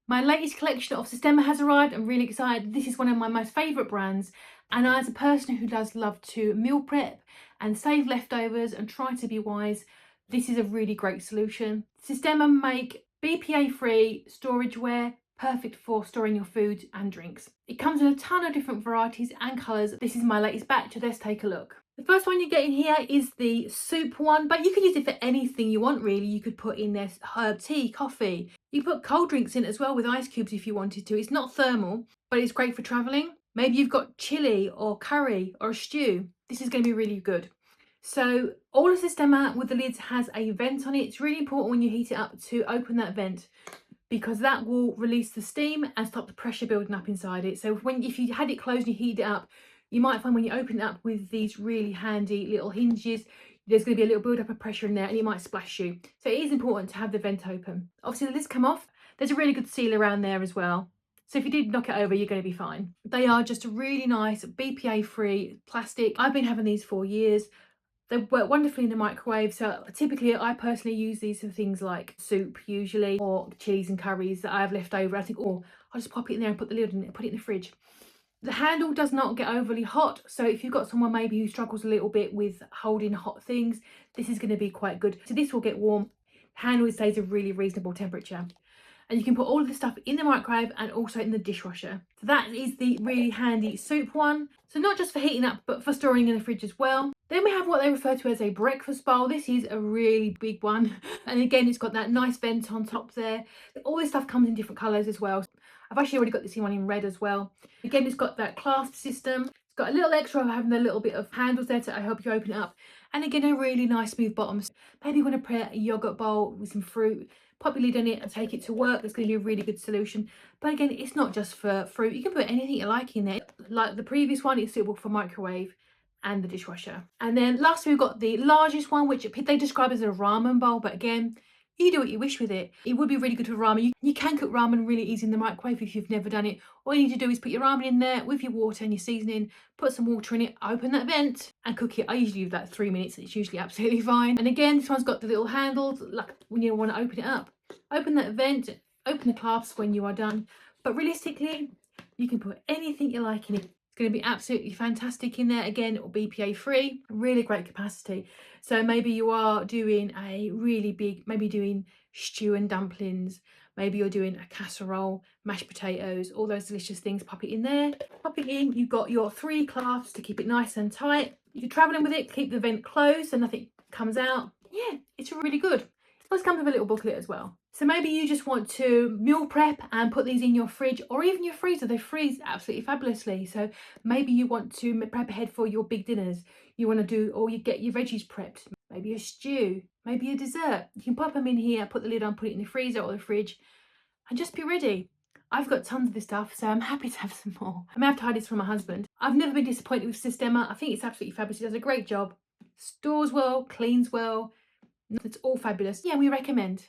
My latest collection of Sistema has arrived. I'm really excited. This is one of my most favourite brands, and as a person who does love to meal prep and save leftovers and try to be wise, this is a really great solution. Sistema make BPA free storageware, perfect for storing your food and drinks. It comes in a ton of different varieties and colours. This is my latest batch, so let's take a look. The first one you get in here is the soup one, but you can use it for anything you want really. You could put in there herb tea, coffee. You put cold drinks in as well with ice cubes if you wanted to. It's not thermal, but it's great for travelling. Maybe you've got chili or curry or a stew. This is going to be really good. So all of the Sistema with the lids has a vent on it. It's really important when you heat it up to open that vent, because that will release the steam and stop the pressure building up inside it. So if you had it closed and you heat it up, you might find when you open it up with these really handy little hinges, there's going to be a little build up of pressure in there and it might splash you. So it is important to have the vent open. Obviously the lids come off. There's a really good seal around there as well. So if you did knock it over, you're going to be fine. They are just a really nice BPA free plastic. I've been having these for years. They work wonderfully in the microwave. So typically I personally use these for things like soup usually, or chilies and curries that I have left over. I think, oh, I'll just pop it in there and put the lid on it and put it in the fridge. The handle does not get overly hot, so if you've got someone maybe who struggles a little bit with holding hot things, this is going to be quite good. So this will get warm. The handle stays a really reasonable temperature. And you can put all of the stuff in the microwave and also in the dishwasher. So that is the really handy soup one. So not just for heating up, but for storing in the fridge as well. Then we have what they refer to as a breakfast bowl. This is a really big one. And again, it's got that nice vent on top there. All this stuff comes in different colours as well. I've actually already got this one in red as well. Again, it's got that clasp system. It's got a little extra of having a little bit of handles there to help you open it up. And again, a really nice smooth bottom. Maybe you want to prepare a yogurt bowl with some fruit, pop your lid on it and take it to work. It's going to be a really good solution. But again, it's not just for fruit. You can put anything you like in there. Like the previous one, it's suitable for microwave and the dishwasher. And then lastly, we've got the largest one, which they describe as a ramen bowl. But again, you do what you wish with it. It would be really good for ramen. You can cook ramen really easy in the microwave if you've never done it. All you need to do is put your ramen in there with your water and your seasoning, put some water in it, open that vent and cook it. I usually do that 3 minutes. It's usually absolutely fine. And again, this one's got the little handles, like when you want to open it up. Open that vent, open the clasps when you are done. But realistically, you can put anything you like in it. It's going to be absolutely fantastic in there. Again, it will be BPA free, really great capacity. So maybe you are doing a really big, maybe doing stew and dumplings, maybe you're doing a casserole, mashed potatoes, all those delicious things. Pop it in there, pop it in. You've got your 3 clasps to keep it nice and tight. If you're traveling with it, keep the vent closed so nothing comes out. Yeah, it's really good. It does come with a little booklet as well. So maybe you just want to meal prep and put these in your fridge or even your freezer. They freeze absolutely fabulously. So maybe you want to prep ahead for your big dinners. You want to do, or you get your veggies prepped, maybe a stew, maybe a dessert. You can pop them in here, put the lid on, put it in the freezer or the fridge and just be ready. I've got tons of this stuff, so I'm happy to have some more. I may have to hide this from my husband. I've never been disappointed with Sistema. I think it's absolutely fabulous. It does a great job. Stores well, cleans well. It's all fabulous. Yeah, we recommend.